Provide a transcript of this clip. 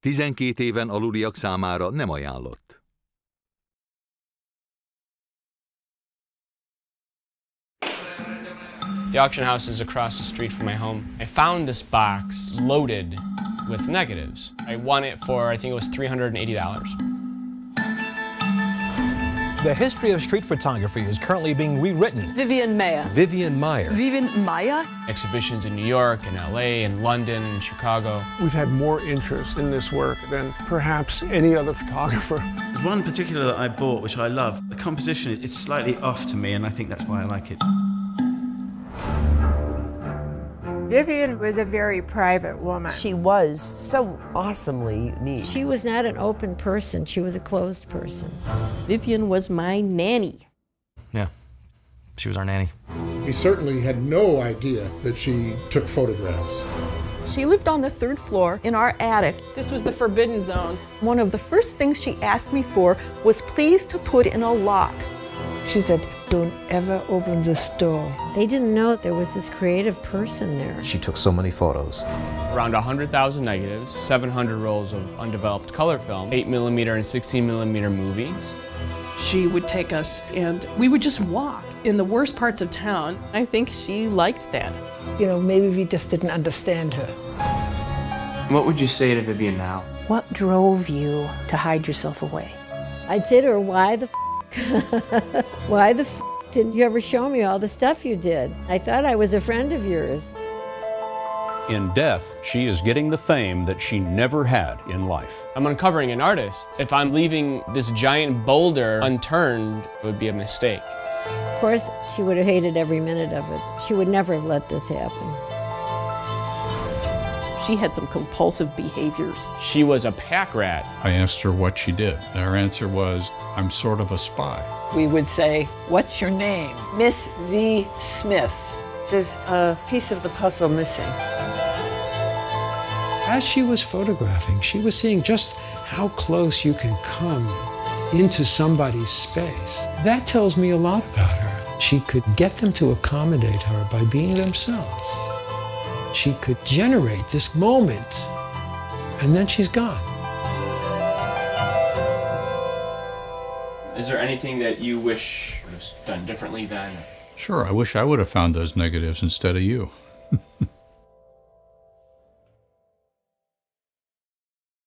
12 éven aluliak számára nem ajánlott. The auction house is across the street from my home. I found this box loaded with negatives. I won it for, I think it was $380. The history of street photography is currently being rewritten. Vivian Maier. Vivian Maier. Vivian Maier. Exhibitions in New York and LA and London and Chicago. We've had more interest in this work than perhaps any other photographer. There's one particular that I bought, which I love. The composition is slightly off to me, and I think that's why I like it. Vivian was a very private woman. She was so awesomely unique. She was not an open person, she was a closed person. Vivian was my nanny. Yeah, she was our nanny. He certainly had no idea that she took photographs. She lived on the 3rd floor in our attic. This was the forbidden zone. One of the first things she asked me for was please to put in a lock. She said, don't ever open this door. They didn't know there was this creative person there. She took so many photos. Around 100,000 negatives, 700 rolls of undeveloped color film, 8mm and 16mm movies. She would take us and we would just walk in the worst parts of town. I think she liked that. You know, maybe we just didn't understand her. What would you say to Vivian now? What drove you to hide yourself away? I'd say to her, why the why the didn't you ever show me all the stuff you did? I thought I was a friend of yours. In death, she is getting the fame that she never had in life. I'm uncovering an artist. If I'm leaving this giant boulder unturned, it would be a mistake. Of course, she would have hated every minute of it. She would never have let this happen. She had some compulsive behaviors. She was a pack rat. I asked her what she did. Her answer was, I'm sort of a spy. We would say, what's your name? Miss V. Smith. There's a piece of the puzzle missing. As she was photographing, she was seeing just how close you can come into somebody's space. That tells me a lot about her. She could get them to accommodate her by being themselves. She could generate this moment, and then she's gone. Is there anything that you wish was done differently then? Sure, I wish I would have found those negatives instead of you.